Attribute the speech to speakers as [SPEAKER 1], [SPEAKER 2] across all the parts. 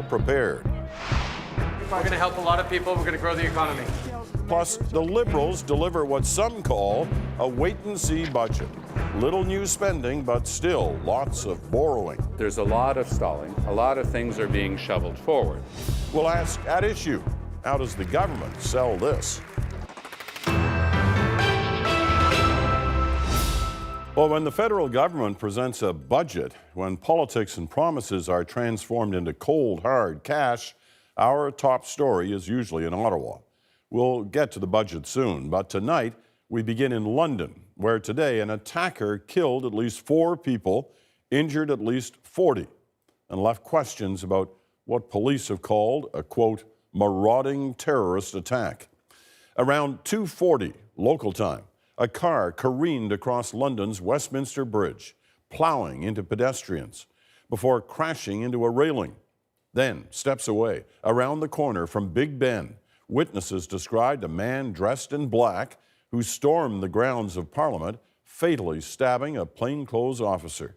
[SPEAKER 1] prepared.
[SPEAKER 2] We're going to help a lot of people. We're going to grow the economy.
[SPEAKER 1] Plus, the Liberals deliver what some call a wait-and-see budget. Little new spending, but still lots of borrowing.
[SPEAKER 3] There's a lot of stalling. A lot of things are being shoveled forward.
[SPEAKER 1] We'll ask at issue, how does the government sell this? Well, when the federal government presents a budget, when politics and promises are transformed into cold, hard cash, our top story is usually in Ottawa. We'll get to the budget soon, but tonight we begin in London, where today an attacker killed at least 4 people, injured at least 40, and left questions about what police have called a, quote, marauding terrorist attack. Around 2:40 local time, a car careened across London's Westminster Bridge, plowing into pedestrians before crashing into a railing. Then, steps away, around the corner from Big Ben, witnesses described a man dressed in black who stormed the grounds of Parliament, fatally stabbing a plainclothes officer.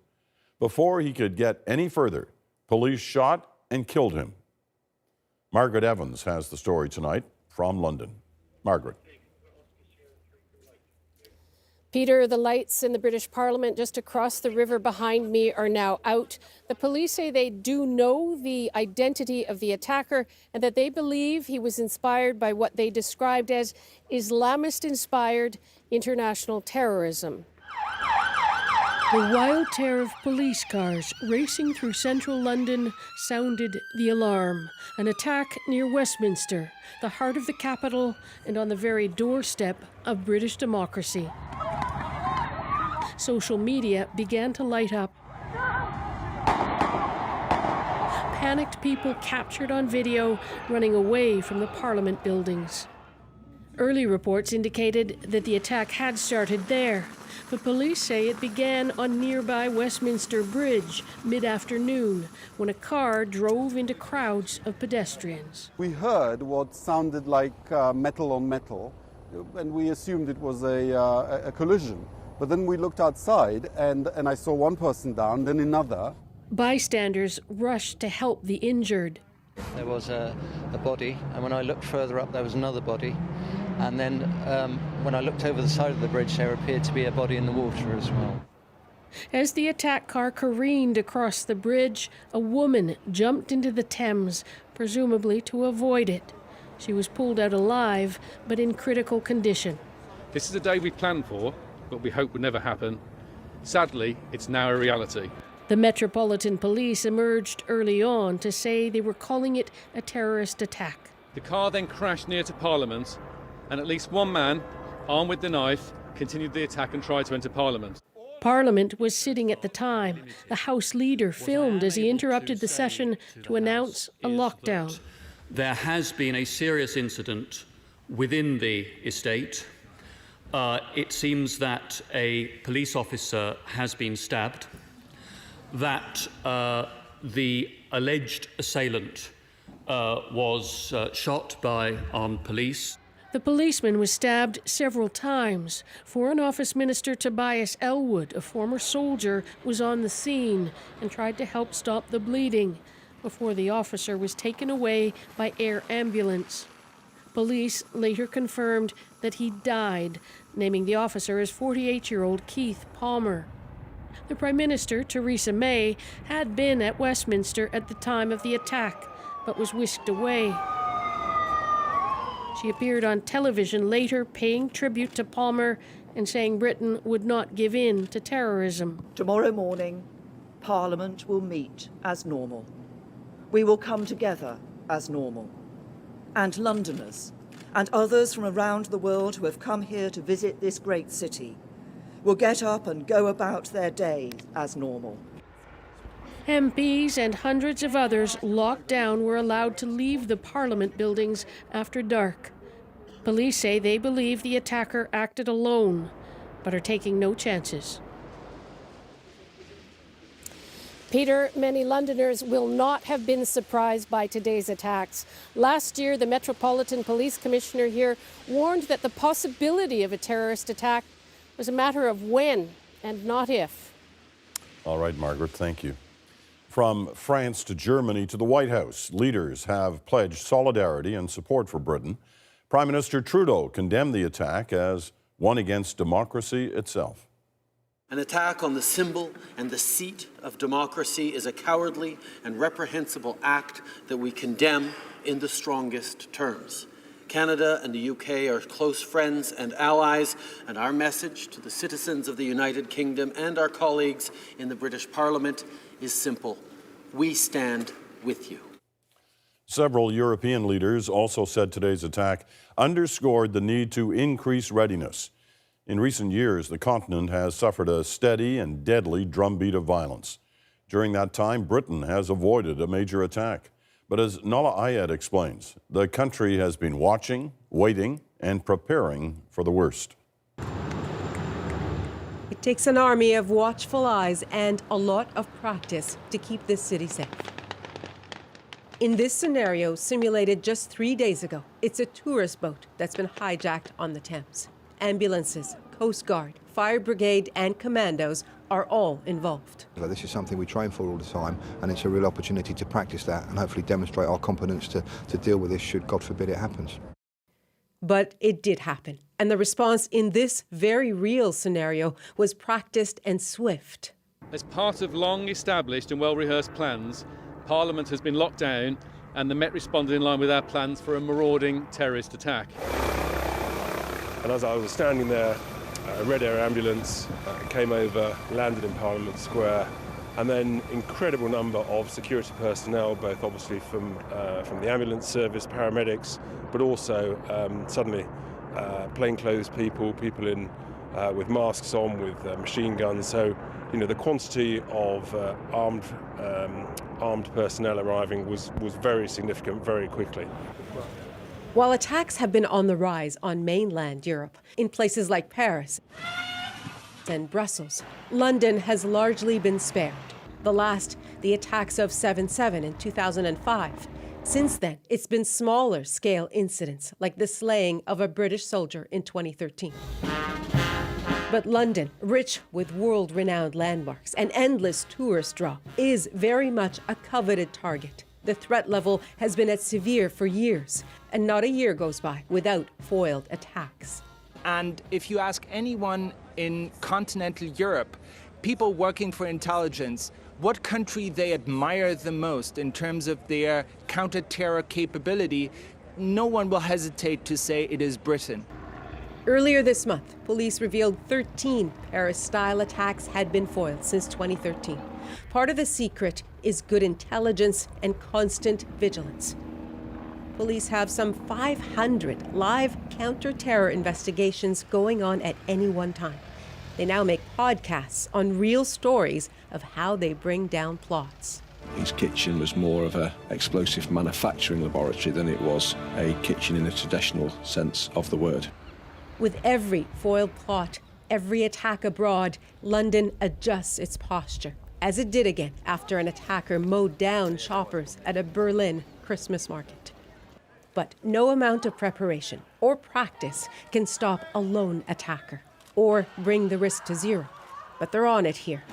[SPEAKER 1] Before he could get any further, police shot and killed him. Margaret Evans has the story tonight from London. Margaret.
[SPEAKER 4] Peter, the lights in the British Parliament just across the river behind me are now out. The police say they do know the identity of the attacker and that they believe he was inspired by what they described as Islamist-inspired international terrorism. The wild tear of police cars racing through central London sounded the alarm. An attack near Westminster, the heart of the capital and on the very doorstep of British democracy. Social media began to light up. Panicked people captured on video running away from the Parliament buildings. Early reports indicated that the attack had started there, but police say it began on nearby Westminster Bridge mid-afternoon when a car drove into crowds of pedestrians.
[SPEAKER 5] We heard what sounded like metal on metal, and we assumed it was a collision. But then we looked outside, and I saw one person down, then another.
[SPEAKER 4] Bystanders rushed to help the injured.
[SPEAKER 6] There was a body, and when I looked further up, there was another body. And then when I looked over the side of the bridge, there appeared to be a body in the water as well.
[SPEAKER 4] As the attack car careened across the bridge, a woman jumped into the Thames, presumably to avoid it. She was pulled out alive, but in critical condition.
[SPEAKER 7] This is a day we planned for, but we hope would never happen. Sadly, it's now a reality.
[SPEAKER 4] The Metropolitan Police emerged early on to say they were calling it a terrorist attack.
[SPEAKER 7] The car then crashed near to Parliament, and at least one man, armed with the knife, continued the attack and tried to enter Parliament.
[SPEAKER 4] Parliament was sitting at the time. The House leader filmed as he interrupted the session to announce a lockdown.
[SPEAKER 8] There has been a serious incident within the estate. It seems that a police officer has been stabbed, that the alleged assailant was shot by armed police.
[SPEAKER 4] The policeman was stabbed several times. Foreign Office Minister Tobias Ellwood, a former soldier, was on the scene and tried to help stop the bleeding before the officer was taken away by air ambulance. Police later confirmed that he died, naming the officer as 48-year-old Keith Palmer. The Prime Minister, Theresa May, had been at Westminster at the time of the attack, but was whisked away. She appeared on television later, paying tribute to Palmer and saying Britain would not give in to terrorism.
[SPEAKER 9] Tomorrow morning, Parliament will meet as normal. We will come together as normal. And Londoners and others from around the world who have come here to visit this great city will get up and go about their day as normal.
[SPEAKER 4] MPs and hundreds of others locked down were allowed to leave the Parliament buildings after dark. Police say they believe the attacker acted alone, but are taking no chances. Peter, many Londoners will not have been surprised by today's attacks. Last year, the Metropolitan Police Commissioner here warned that the possibility of a terrorist attack was a matter of when and not if.
[SPEAKER 1] All right, Margaret, thank you. From France to Germany to the White House, leaders have pledged solidarity and support for Britain. Prime Minister Trudeau condemned the attack as one against democracy itself.
[SPEAKER 10] An attack on the symbol and the seat of democracy is a cowardly and reprehensible act that we condemn in the strongest terms. Canada and the UK are close friends and allies, and our message to the citizens of the United Kingdom and our colleagues in the British Parliament is simple. We stand with you.
[SPEAKER 1] Several European leaders also said today's attack underscored the need to increase readiness. In recent years, the continent has suffered a steady and deadly drumbeat of violence. During that time, Britain has avoided a major attack. But as Nala Ayed explains, the country has been watching, waiting, and preparing for the worst.
[SPEAKER 11] It takes an army of watchful eyes and a lot of practice to keep this city safe. In this scenario, simulated just 3 days ago, it's a tourist boat that's been hijacked on the Thames. Ambulances, Coast Guard, Fire Brigade, and commandos are all involved.
[SPEAKER 12] This is something we train for all the time, and it's a real opportunity to practice that and hopefully demonstrate our competence to deal with this should, God forbid, it happens.
[SPEAKER 11] But it did happen, and the response in this very real scenario was practiced and swift.
[SPEAKER 7] As part of long established and well-rehearsed plans, Parliament has been locked down and the Met responded in line with our plans for a marauding terrorist attack.
[SPEAKER 13] And as I was standing there, a Red Air ambulance came over, landed in Parliament Square, and then incredible number of security personnel, both obviously from the ambulance service, paramedics, but also suddenly plainclothes people in with masks on, with machine guns. So, you know, the quantity of armed personnel arriving was very significant very quickly.
[SPEAKER 11] While attacks have been on the rise on mainland Europe, in places like Paris and Brussels, London has largely been spared. The last, the attacks of 7/7 in 2005. Since then, it's been smaller scale incidents like the slaying of a British soldier in 2013. But London, rich with world-renowned landmarks and endless tourist draw, is very much a coveted target. The threat level has been at severe for years, and not a year goes by without foiled attacks.
[SPEAKER 14] And if you ask anyone in continental Europe, people working for intelligence, what country they admire the most in terms of their counter-terror capability, no one will hesitate to say it is Britain.
[SPEAKER 11] Earlier this month, police revealed 13 Paris-style attacks had been foiled since 2013. Part of the secret is good intelligence and constant vigilance. Police have some 500 live counter-terror investigations going on at any one time. They now make podcasts on real stories of how they bring down plots.
[SPEAKER 15] His kitchen was more of an explosive manufacturing laboratory than it was a kitchen in a traditional sense of the word.
[SPEAKER 11] With every foiled plot, every attack abroad, London adjusts its posture, as it did again after an attacker mowed down shoppers at a Berlin Christmas market. But no amount of preparation or practice can stop a lone attacker or bring the risk to zero. But they're on it here,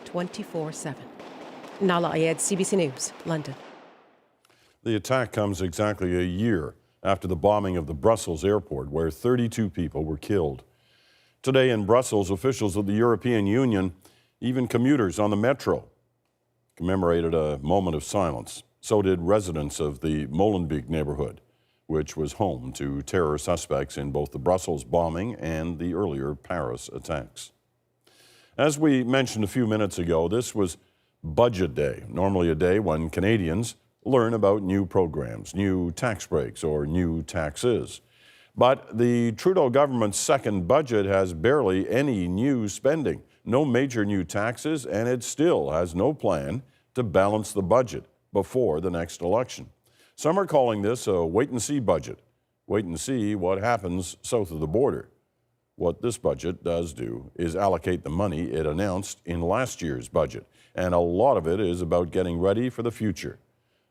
[SPEAKER 11] 24/7. Nala Ayed, CBC News, London.
[SPEAKER 1] The attack comes exactly a year after the bombing of the Brussels airport, where 32 people were killed. Today in Brussels, officials of the European Union, even commuters on the metro, commemorated a moment of silence. So did residents of the Molenbeek neighborhood, which was home to terror suspects in both the Brussels bombing and the earlier Paris attacks. As we mentioned a few minutes ago, this was Budget Day, normally a day when Canadians learn about new programs, new tax breaks, or new taxes. But the Trudeau government's second budget has barely any new spending, no major new taxes, and it still has no plan to balance the budget before the next election. Some are calling this a wait-and-see budget. Wait and see what happens south of the border. What this budget does do is allocate the money it announced in last year's budget, and a lot of it is about getting ready for the future.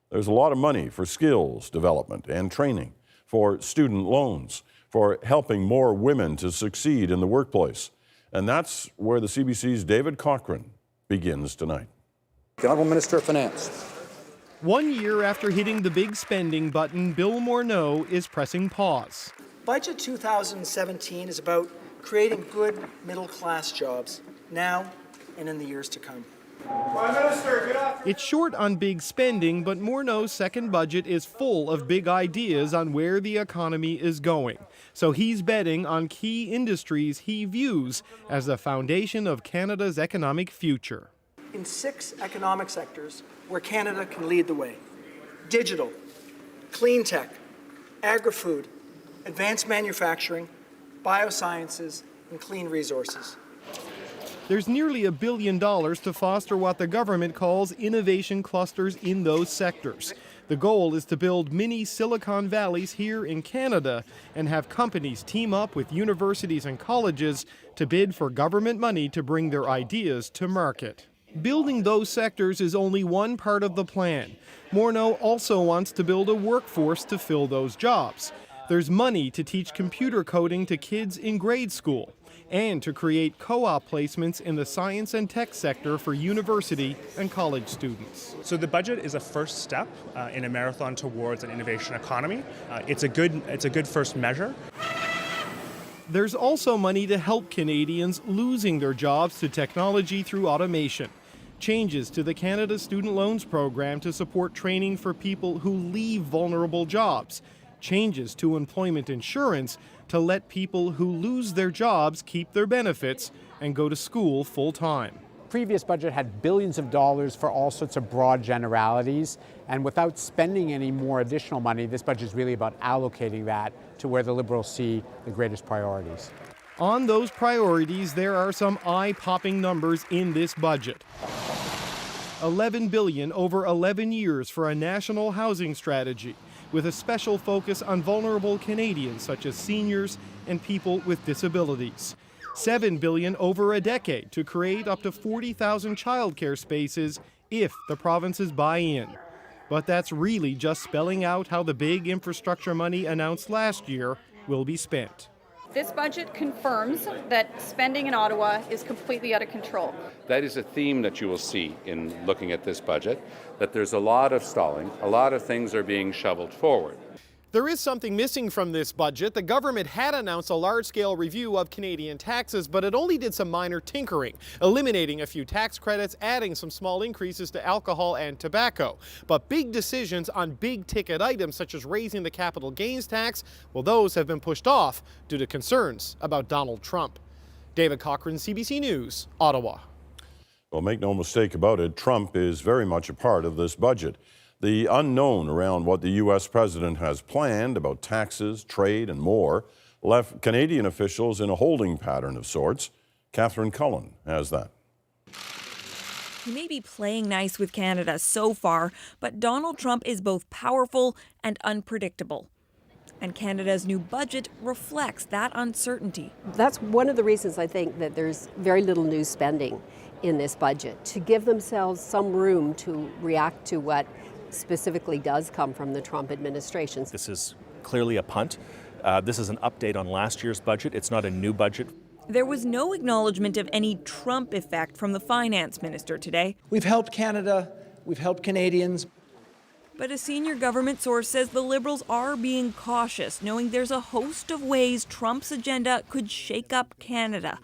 [SPEAKER 1] There's a lot of money for skills development and training, for student loans, for helping more women to succeed in the workplace. And that's where the CBC's David Cochran begins tonight.
[SPEAKER 16] The Honourable Minister of Finance.
[SPEAKER 17] 1 year after hitting the big spending button, Bill Morneau is pressing pause.
[SPEAKER 18] Budget 2017 is about creating good middle-class jobs now and in the years to come.
[SPEAKER 17] Prime Minister, good afternoon. It's short on big spending, but Morneau's second budget is full of big ideas on where the economy is going. So he's betting on key industries he views as the foundation of Canada's economic future.
[SPEAKER 18] In 6 economic sectors where Canada can lead the way: digital, clean tech, agri-food, advanced manufacturing, biosciences, and clean resources.
[SPEAKER 17] There's nearly $1 billion to foster what the government calls innovation clusters in those sectors. The goal is to build mini Silicon Valleys here in Canada and have companies team up with universities and colleges to bid for government money to bring their ideas to market. Building those sectors is only one part of the plan. Morneau also wants to build a workforce to fill those jobs. There's money to teach computer coding to kids in grade school and to create co-op placements in the science and tech sector for university and college students.
[SPEAKER 19] So the budget is a first step in a marathon towards an innovation economy. It's a good first measure.
[SPEAKER 17] There's also money to help Canadians losing their jobs to technology through automation. Changes to the Canada Student Loans Program to support training for people who leave vulnerable jobs. Changes to employment insurance to let people who lose their jobs keep their benefits and go to school full-time.
[SPEAKER 20] Previous budget had billions of dollars for all sorts of broad generalities, and without spending any more additional money, this budget is really about allocating that to where the Liberals see the greatest priorities.
[SPEAKER 17] On those priorities, there are some eye-popping numbers in this budget. $11 billion over 11 years for a national housing strategy, with a special focus on vulnerable Canadians such as seniors and people with disabilities. $7 billion over a decade to create up to 40,000 childcare spaces if the provinces buy in. But that's really just spelling out how the big infrastructure money announced last year will be spent.
[SPEAKER 21] This budget confirms that spending in Ottawa is completely out of control.
[SPEAKER 3] That is a theme that you will see in looking at this budget, that there's a lot of stalling, a lot of things are being shoveled forward.
[SPEAKER 17] There is something missing from this budget. The government had announced a large-scale review of Canadian taxes, but it only did some minor tinkering, eliminating a few tax credits, adding some small increases to alcohol and tobacco. But big decisions on big-ticket items, such as raising the capital gains tax, well, those have been pushed off due to concerns about Donald Trump. David Cochran, CBC News, Ottawa.
[SPEAKER 1] Well, make no mistake about it, Trump is very much a part of this budget. The unknown around what the U.S. president has planned about taxes, trade, and more left Canadian officials in a holding pattern of sorts. Catherine Cullen has that.
[SPEAKER 22] He may be playing nice with Canada so far, but Donald Trump is both powerful and unpredictable. And Canada's new budget reflects that uncertainty.
[SPEAKER 23] That's one of the reasons I think that there's very little new spending in this budget, to give themselves some room to react to what specifically does come from the Trump administration.
[SPEAKER 24] This is clearly a punt. This is an update on last year's budget. It's not a new budget.
[SPEAKER 22] There was no acknowledgement of any Trump effect from the finance minister today.
[SPEAKER 18] We've helped Canada, we've helped Canadians.
[SPEAKER 22] But a senior government source says the Liberals are being cautious, knowing there's a host of ways Trump's agenda could shake up Canada.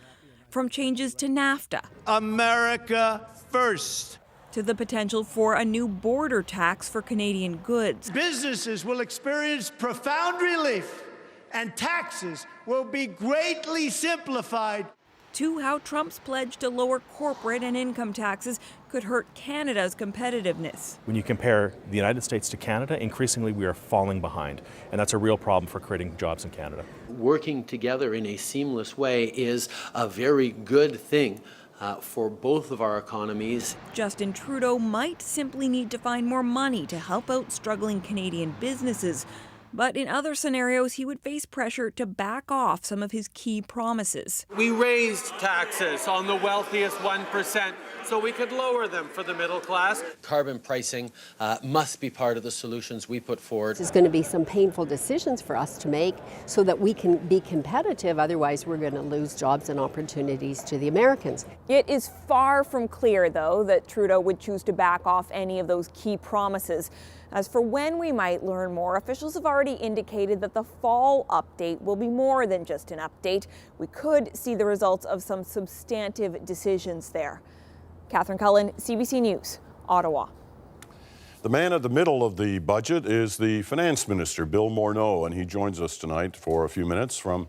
[SPEAKER 22] From changes to NAFTA.
[SPEAKER 25] America first.
[SPEAKER 22] To the potential for a new border tax for Canadian goods.
[SPEAKER 25] Businesses will experience profound relief, and taxes will be greatly simplified.
[SPEAKER 22] To how Trump's pledge to lower corporate and income taxes could hurt Canada's competitiveness.
[SPEAKER 24] When you compare the United States to Canada, increasingly we are falling behind, and that's a real problem for creating jobs in Canada.
[SPEAKER 10] Working together in a seamless way is a very good thing for both of our economies.
[SPEAKER 22] Justin Trudeau might simply need to find more money to help out struggling Canadian businesses. But in other scenarios, he would face pressure to back off some of his key promises.
[SPEAKER 2] We raised taxes on the wealthiest 1%. so we could lower them for the middle class.
[SPEAKER 10] Carbon pricing must be part of the solutions we put forward.
[SPEAKER 23] There's going to be some painful decisions for us to make so that we can be competitive. Otherwise, we're going to lose jobs and opportunities to the Americans.
[SPEAKER 22] It is far from clear, though, that Trudeau would choose to back off any of those key promises. As for when we might learn more, officials have already indicated that the fall update will be more than just an update. We could see the results of some substantive decisions there. Catherine Cullen, CBC News, Ottawa.
[SPEAKER 1] The man at the middle of the budget is the Finance Minister, Bill Morneau, and he joins us tonight for a few minutes from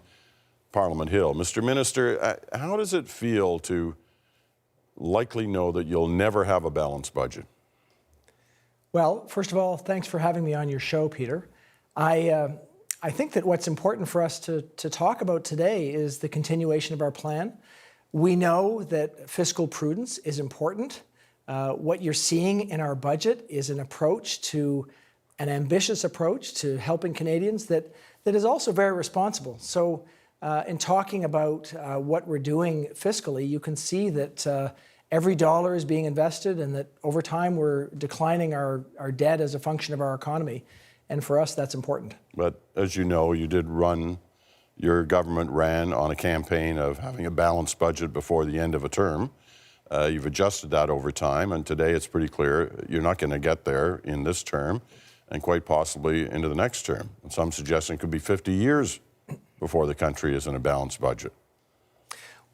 [SPEAKER 1] Parliament Hill. Mr. Minister, how does it feel to likely know that you'll never have a balanced budget?
[SPEAKER 18] Well, first of all, thanks for having me on your show, Peter. I think that what's important for us to talk about today is the continuation of our plan. We know that fiscal prudence is important. What you're seeing in our budget is an ambitious approach to helping Canadians that is also very responsible. So in talking about what we're doing fiscally, you can see that every dollar is being invested and that over time we're declining our debt as a function of our economy. And for us, that's important.
[SPEAKER 1] But as you know, your government ran on a campaign of having a balanced budget before the end of a term. You've adjusted that over time, and today it's pretty clear you're not going to get there in this term and quite possibly into the next term. And some suggesting it could be 50 years before the country is in a balanced budget.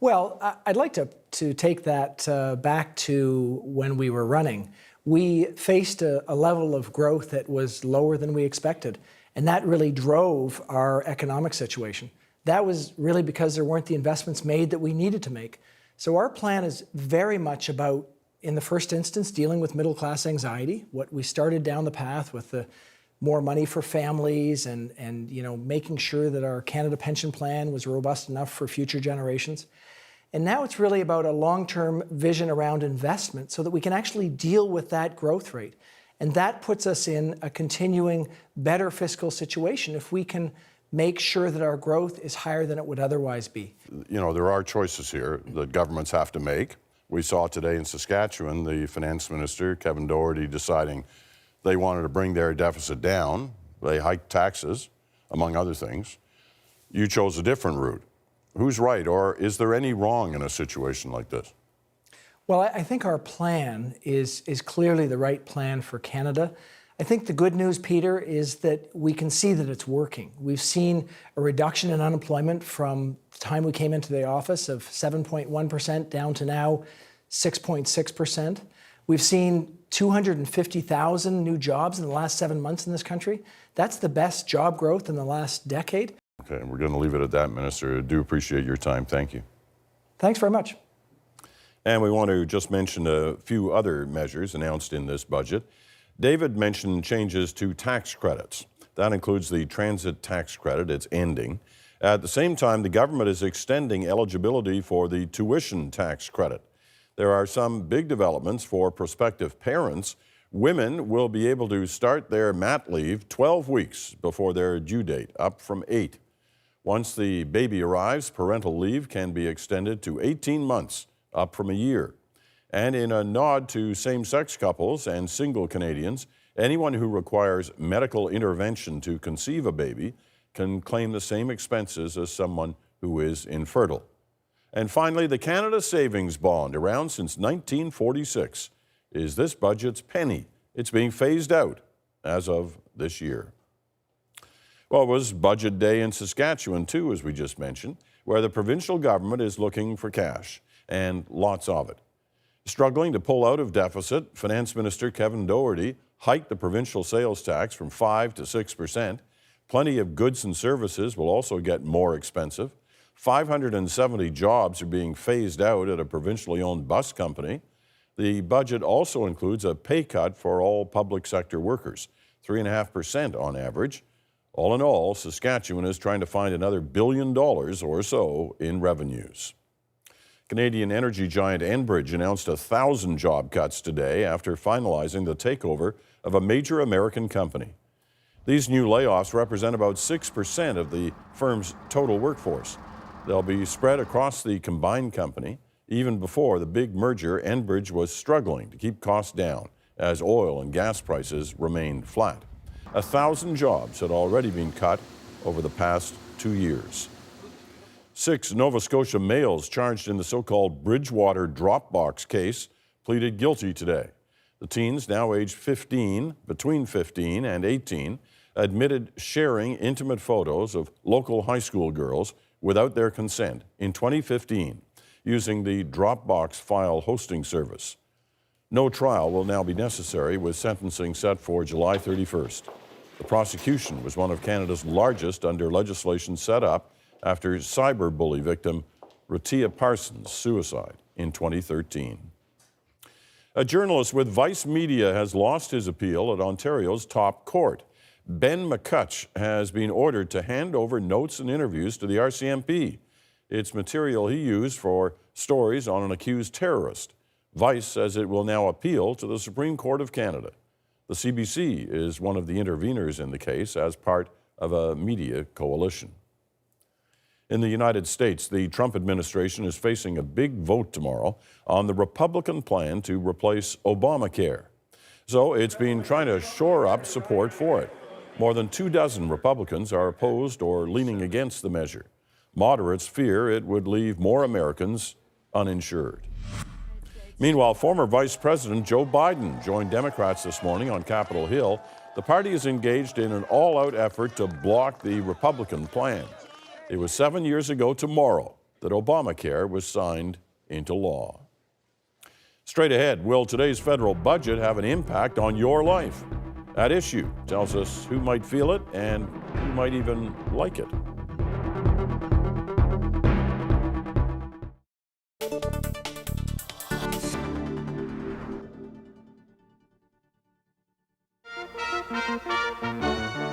[SPEAKER 18] Well, I'd like to take that back to when we were running. We faced a level of growth that was lower than we expected, and that really drove our economic situation. That was really because there weren't the investments made that we needed to make. So our plan is very much about, in the first instance, dealing with middle-class anxiety, what we started down the path with the more money for families and making sure that our Canada pension plan was robust enough for future generations. And now it's really about a long-term vision around investment so that we can actually deal with that growth rate. And that puts us in a continuing better fiscal situation if we can make sure that our growth is higher than it would otherwise be.
[SPEAKER 1] You know, there are choices here that governments have to make. We saw today in Saskatchewan, the Finance Minister, Kevin Doherty, deciding they wanted to bring their deficit down. They hiked taxes, among other things. You chose a different route. Who's right, or is there any wrong in a situation like this?
[SPEAKER 18] Well, I think our plan is clearly the right plan for Canada. I think the good news, Peter, is that we can see that it's working. We've seen a reduction in unemployment from the time we came into the office of 7.1% down to now 6.6%. We've seen 250,000 new jobs in the last 7 months in this country. That's the best job growth in the last decade.
[SPEAKER 1] Okay, we're going to leave it at that, Minister. I do appreciate your time. Thank you.
[SPEAKER 18] Thanks very much.
[SPEAKER 1] And we want to just mention a few other measures announced in this budget. David mentioned changes to tax credits. That includes the transit tax credit. It's ending. At the same time, the government is extending eligibility for the tuition tax credit. There are some big developments for prospective parents. Women will be able to start their mat leave 12 weeks before their due date, up from 8. Once the baby arrives, parental leave can be extended to 18 months, up from a year. And in a nod to same-sex couples and single Canadians, anyone who requires medical intervention to conceive a baby can claim the same expenses as someone who is infertile. And finally, the Canada Savings Bond, around since 1946, is this budget's penny. It's being phased out as of this year. Well, it was Budget Day in Saskatchewan, too, as we just mentioned, where the provincial government is looking for cash, and lots of it. Struggling to pull out of deficit, Finance Minister Kevin Doherty hiked the provincial sales tax from 5% to 6%. Plenty of goods and services will also get more expensive. 570 jobs are being phased out at a provincially owned bus company. The budget also includes a pay cut for all public sector workers, 3.5% on average. All in all, Saskatchewan is trying to find another $1 billion or so in revenues. Canadian energy giant Enbridge announced 1,000 job cuts today after finalizing the takeover of a major American company. These new layoffs represent about 6% of the firm's total workforce. They'll be spread across the combined company. Even before the big merger, Enbridge was struggling to keep costs down as oil and gas prices remained flat. 1,000 jobs had already been cut over the past 2 years. 6 Nova Scotia males charged in the so-called Bridgewater Dropbox case pleaded guilty today. The teens, now aged between 15 and 18, admitted sharing intimate photos of local high school girls without their consent in 2015 using the Dropbox file hosting service. No trial will now be necessary, with sentencing set for July 31st. The prosecution was one of Canada's largest under legislation set up after cyberbully victim Ratia Parsons' suicide in 2013. A journalist with Vice Media has lost his appeal at Ontario's top court. Ben McCutch has been ordered to hand over notes and interviews to the RCMP. It's material he used for stories on an accused terrorist. Vice says it will now appeal to the Supreme Court of Canada. The CBC is one of the interveners in the case as part of a media coalition. In the United States, the Trump administration is facing a big vote tomorrow on the Republican plan to replace Obamacare. So it's been trying to shore up support for it. More than 24 Republicans are opposed or leaning against the measure. Moderates fear it would leave more Americans uninsured. Meanwhile, former Vice President Joe Biden joined Democrats this morning on Capitol Hill. The party is engaged in an all-out effort to block the Republican plan. It was 7 years ago tomorrow that Obamacare was signed into law. Straight ahead, will today's federal budget have an impact on your life? At Issue tells us who might feel it and who might even like it.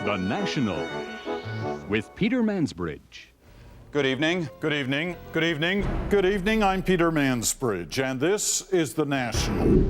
[SPEAKER 5] The National with Peter Mansbridge.
[SPEAKER 6] Good evening, good evening, good evening, good evening. I'm Peter Mansbridge, and this is The National.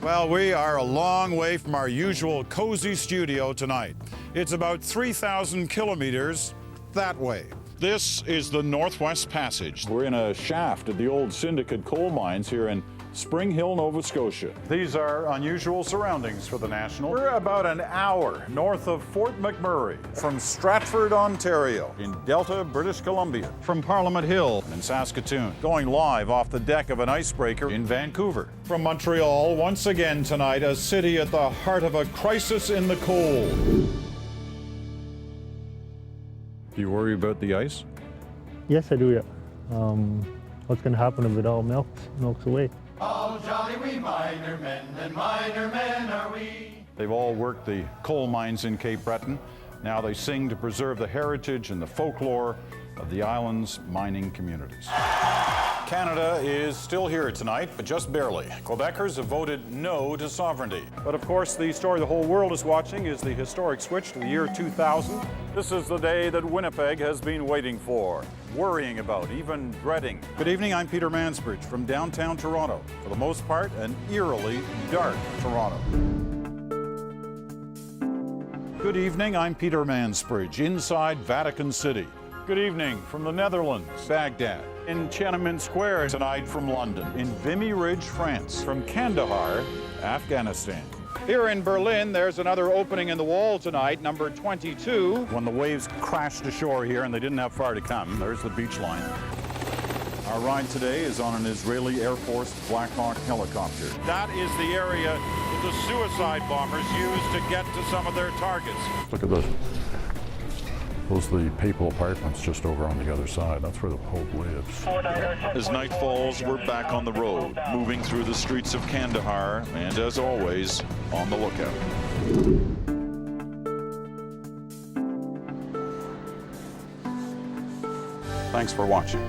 [SPEAKER 6] Well, we are a long way from our usual cozy studio tonight. It's about 3,000 kilometers that way. This is the Northwest Passage. We're in a shaft at the old Syndicate coal mines here in Spring Hill, Nova Scotia. These are unusual surroundings for the National. We're about an hour north of Fort McMurray, from Stratford, Ontario, in Delta, British Columbia, from Parliament Hill in Saskatoon, going live off the deck of an icebreaker in Vancouver. From Montreal, once again tonight, a city at the heart of a crisis in the cold. Do you worry about the ice?
[SPEAKER 8] Yes, I do, yeah. What's going to happen if it all melts away?
[SPEAKER 6] All jolly we miner men, and miner men are we. They've all worked the coal mines in Cape Breton. Now they sing to preserve the heritage and the folklore of the island's mining communities. Canada is still here tonight, but just barely. Quebecers have voted no to sovereignty. But of course, the story the whole world is watching is the historic switch to the year 2000. This is the day that Winnipeg has been waiting for, worrying about, even dreading. Good evening, I'm Peter Mansbridge from downtown Toronto. For the most part, an eerily dark Toronto. Good evening, I'm Peter Mansbridge, inside Vatican City. Good evening from the Netherlands, Baghdad. In Tiananmen Square tonight from London. In Vimy Ridge, France. From Kandahar, Afghanistan. Here in Berlin, there's another opening in the wall tonight, number 22. When the waves crashed ashore here and they didn't have far to come, there's the beach line. Our ride today is on an Israeli Air Force Black Hawk helicopter. That is the area that the suicide bombers used to get to some of their targets. Look at this. Those are the papal apartments just over on the other side. That's where the Pope lives. As night falls, we're back on the road, moving through the streets of Kandahar, and as always, on the lookout. Thanks for watching.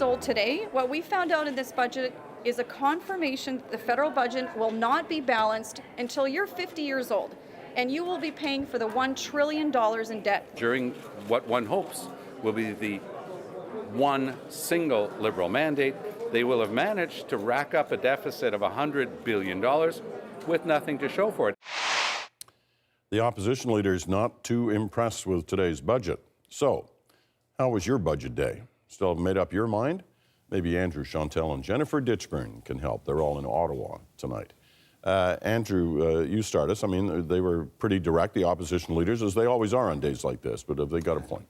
[SPEAKER 21] Old today, what we found out in this budget is a confirmation that the federal budget will not be balanced until you're 50 years old, and you will be paying for the $1 trillion in debt.
[SPEAKER 3] During what one hopes will be the one single Liberal mandate, they will have managed to rack up a deficit of $100 billion with nothing to show for it.
[SPEAKER 1] The opposition leader's not too impressed with today's budget. So, how was your budget day? Still haven't made up your mind? Maybe Andrew, Chantal, and Jennifer Ditchburn can help. They're all in Ottawa tonight. Andrew, you start us. I mean, they were pretty direct, the opposition leaders, as they always are on days like this, but have they got a point?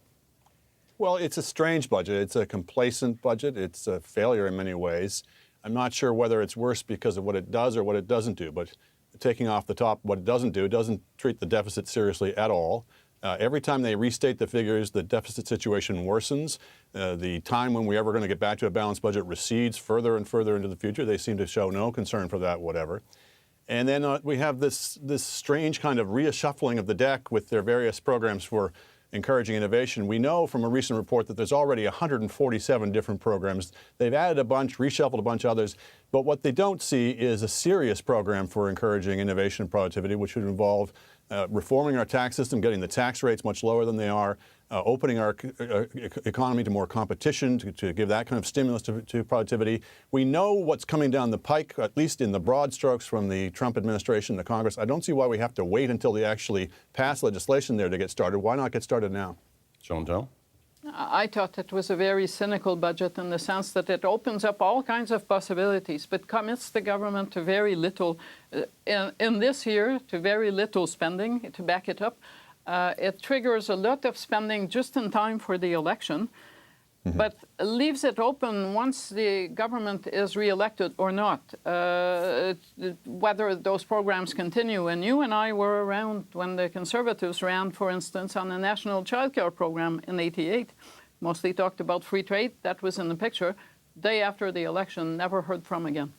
[SPEAKER 4] Well, it's a strange budget. It's a complacent budget. It's a failure in many ways. I'm not sure whether it's worse because of what it does or what it doesn't do, but taking off the top what it doesn't do, it doesn't treat the deficit seriously at all. Every time they restate the figures, the deficit situation worsens. The time when we're ever going to get back to a balanced budget recedes further and further into the future. They seem to show no concern for that, whatever. And then we have this strange kind of reshuffling of the deck with their various programs for encouraging innovation. We know from a recent report that there's already 147 different programs. They've added a bunch, reshuffled a bunch of others, but what they don't see is a serious program for encouraging innovation and productivity, which would involve reforming our tax system, getting the tax rates much lower than they are, opening our economy to more competition, to give that kind of stimulus to productivity. We know what's coming down the pike, at least in the broad strokes from the Trump administration, the Congress. I don't see why we have to wait until they actually pass legislation there to get started. Why not get started now?
[SPEAKER 1] Chantal?
[SPEAKER 7] I thought it was a very cynical budget in the sense that it opens up all kinds of possibilities, but commits the government to very little, in this year, to very little spending to back it up. It triggers a lot of spending just in time for the election, but leaves it open once the government is re-elected or not, whether those programs continue. And you and I were around when the Conservatives ran, for instance, on the national childcare program in '88. Mostly talked about free trade. That was in the picture. Day after the election, never heard from again.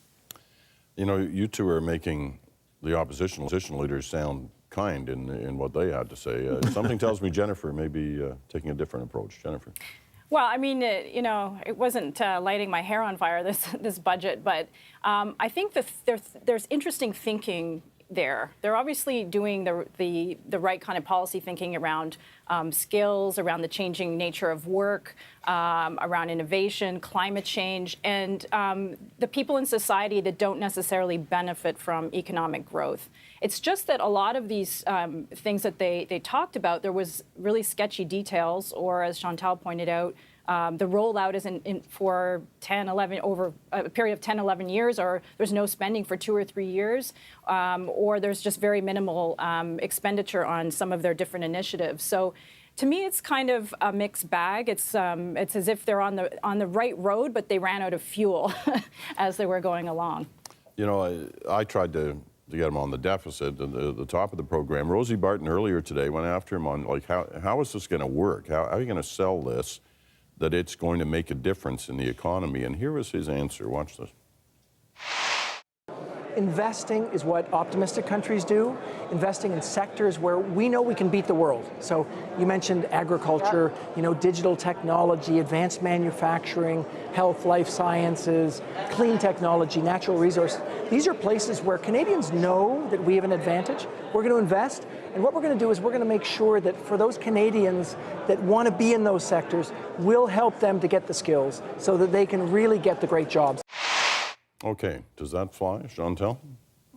[SPEAKER 1] You know, you two are making the opposition leaders sound kind in what they had to say. Something tells me Jennifer may be taking a different approach. Jennifer?
[SPEAKER 9] Well, I mean, you know, it wasn't lighting my hair on fire, this budget, but I think that there's interesting thinking there. They're obviously doing the right kind of policy thinking around skills, around the changing nature of work, around innovation, climate change, and the people in society that don't necessarily benefit from economic growth. It's just that a lot of these things that they talked about, there was really sketchy details, or as Chantal pointed out, the rollout is for 10, 11, over a period of 10, 11 years, or there's no spending for 2 or 3 years, or there's just very minimal expenditure on some of their different initiatives. So to me, it's kind of a mixed bag. It's as if they're on the right road, but they ran out of fuel as they were going along. You
[SPEAKER 1] know, I tried to get him on the deficit at the top of the program. Rosie Barton earlier today went after him on, like, how is this going to work? How are you going to sell this, that it's going to make a difference in the economy? And here was his answer. Watch this.
[SPEAKER 18] Investing is what optimistic countries do, investing in sectors where we know we can beat the world. So you mentioned agriculture, you know, digital technology, advanced manufacturing, health, life sciences, clean technology, natural resources. These are places where Canadians know that we have an advantage. We're going to invest, and what we're going to do is we're going to make sure that for those Canadians that want to be in those sectors, we'll help them to get the skills so that they can really get the great jobs.
[SPEAKER 1] Okay, does that fly, Chantal?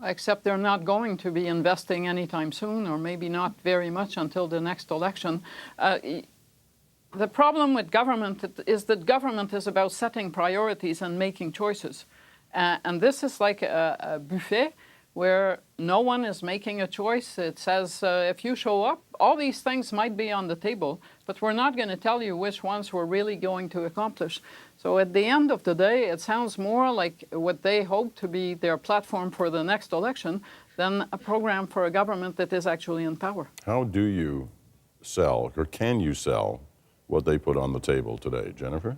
[SPEAKER 7] Except they're not going to be investing anytime soon, or maybe not very much until the next election. The problem with government is that government is about setting priorities and making choices. And this is like a buffet where no one is making a choice. It says, if you show up, all these things might be on the table, but we're not going to tell you which ones we're really going to accomplish. So at the end of the day, it sounds more like what they hope to be their platform for the next election than a program for a government that is actually in power.
[SPEAKER 1] How do you sell, or can you sell, what they put on the table today? Jennifer?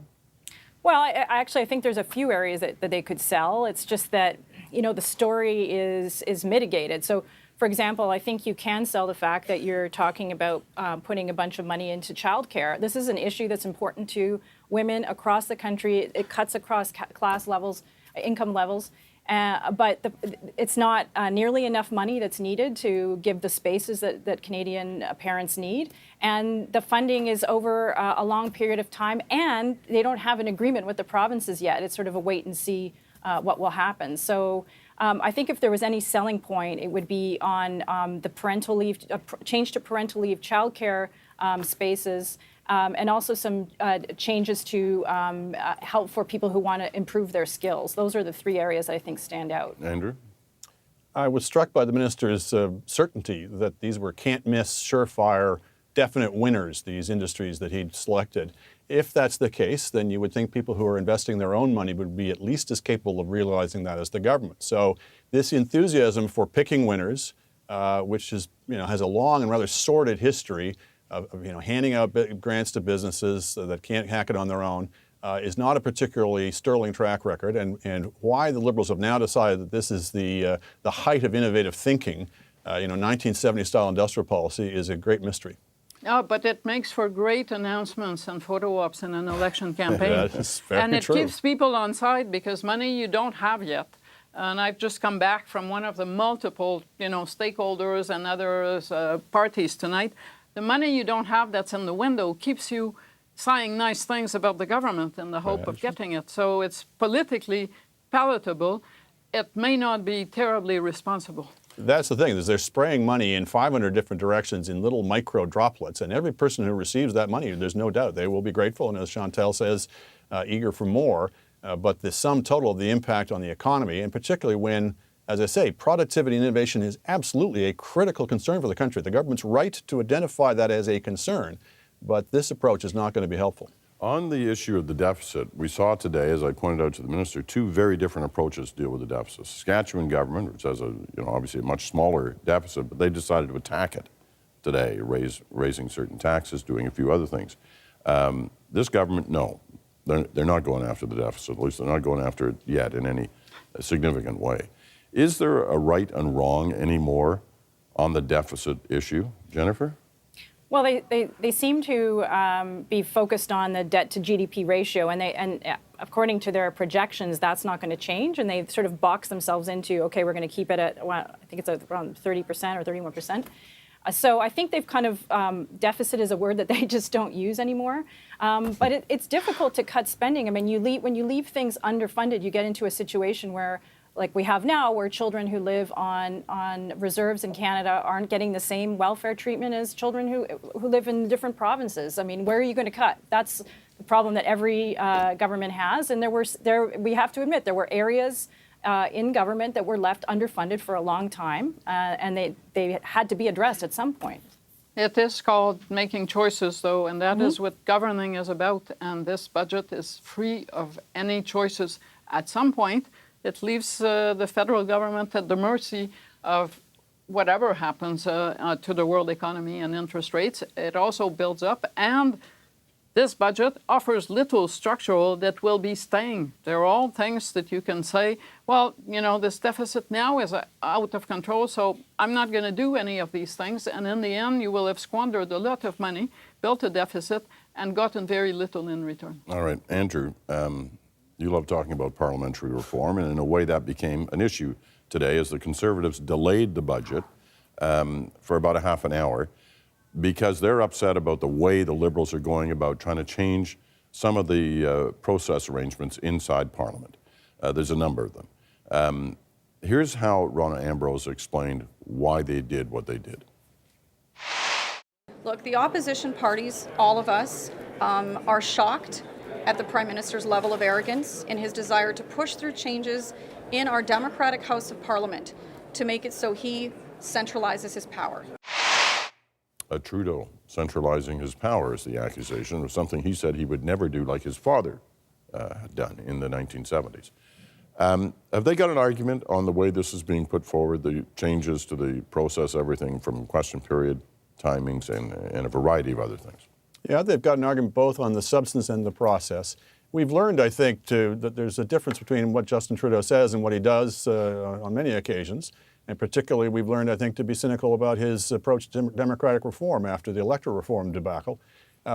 [SPEAKER 9] Well, I think there's a few areas that they could sell. It's just that, you know, the story is mitigated. So, for example, I think you can sell the fact that you're talking about putting a bunch of money into childcare. This is an issue that's important to women across the country. It cuts across class levels, income levels. But it's not nearly enough money that's needed to give the spaces that Canadian parents need. And the funding is over a long period of time, and they don't have an agreement with the provinces yet. It's sort of a wait and see what will happen. So I think if there was any selling point, it would be on the parental leave, change to parental leave childcare spaces, and also some changes to help for people who want to improve their skills. Those are the three areas that I think stand out.
[SPEAKER 1] Andrew?
[SPEAKER 4] I was struck by the minister's certainty that these were can't-miss, surefire, definite winners, these industries that he'd selected. If that's the case, then you would think people who are investing their own money would be at least as capable of realizing that as the government. So this enthusiasm for picking winners, which is, has a long and rather sordid history of handing out grants to businesses that can't hack it on their own, is not a particularly sterling track record. And why the Liberals have now decided that this is the height of innovative thinking, 1970-style industrial policy, is a great mystery.
[SPEAKER 7] Oh, but it makes for great announcements and photo ops in an election campaign.
[SPEAKER 4] That is very
[SPEAKER 7] and it
[SPEAKER 4] true.
[SPEAKER 7] keeps people on side because money you don't have yet. And I've just come back from one of the multiple, stakeholders and other parties tonight. The money you don't have that's in the window keeps you saying nice things about the government in the hope of getting it. So it's politically palatable. It may not be terribly responsible.
[SPEAKER 4] That's the thing, is they're spraying money in 500 different directions in little micro droplets, and every person who receives that money, there's no doubt they will be grateful, and as Chantal says, eager for more. But the sum total of the impact on the economy, and particularly when, as I say, productivity and innovation is absolutely a critical concern for the country. The government's right to identify that as a concern, but this approach is not going to be helpful.
[SPEAKER 1] On the issue of the deficit, we saw today, as I pointed out to the minister, two very different approaches to deal with the deficit. Saskatchewan government, which has obviously a much smaller deficit, but they decided to attack it today, raising certain taxes, doing a few other things. This government, no, they're not going after the deficit. At least they're not going after it yet in any significant way. Is there a right and wrong anymore on the deficit issue, Jennifer?
[SPEAKER 9] Well, they seem to be focused on the debt to GDP ratio, and according to their projections, that's not going to change. And they've sort of boxed themselves into, okay, we're going to keep it at, well, I think it's around 30% or 31%. So I think they've kind of, deficit is a word that they just don't use anymore. But it's difficult to cut spending. I mean, when you leave things underfunded, you get into a situation where, like we have now, where children who live on reserves in Canada aren't getting the same welfare treatment as children who live in different provinces. I mean, where are you going to cut? That's the problem that every government has. And we have to admit, there were areas in government that were left underfunded for a long time, and they had to be addressed at some point.
[SPEAKER 7] It is called making choices, though, and that is what governing is about. And this budget is free of any choices. At some point, it leaves the federal government at the mercy of whatever happens to the world economy and interest rates. It also builds up, and this budget offers little structural that will be staying. They're all things that you can say, well, this deficit now is out of control, so I'm not going to do any of these things. And in the end, you will have squandered a lot of money, built a deficit, and gotten very little in return.
[SPEAKER 1] All right, Andrew. You love talking about parliamentary reform, and in a way that became an issue today as the Conservatives delayed the budget for about a half an hour because they're upset about the way the Liberals are going about trying to change some of the process arrangements inside Parliament. There's a number of them. Here's how Rona Ambrose explained why they did what they did.
[SPEAKER 21] Look, the opposition parties, all of us, are shocked at the Prime Minister's level of arrogance in his desire to push through changes in our democratic House of Parliament to make it so he centralizes his power.
[SPEAKER 1] Trudeau centralizing his power is the accusation of something he said he would never do, like his father had done in the 1970s. Have they got an argument on the way this is being put forward, the changes to the process, everything from question period, timings, and a variety of other things?
[SPEAKER 4] Yeah, they've got an argument both on the substance and the process. We've learned, I think, that there's a difference between what Justin Trudeau says and what he does on many occasions. And particularly, we've learned, I think, to be cynical about his approach to democratic reform after the electoral reform debacle.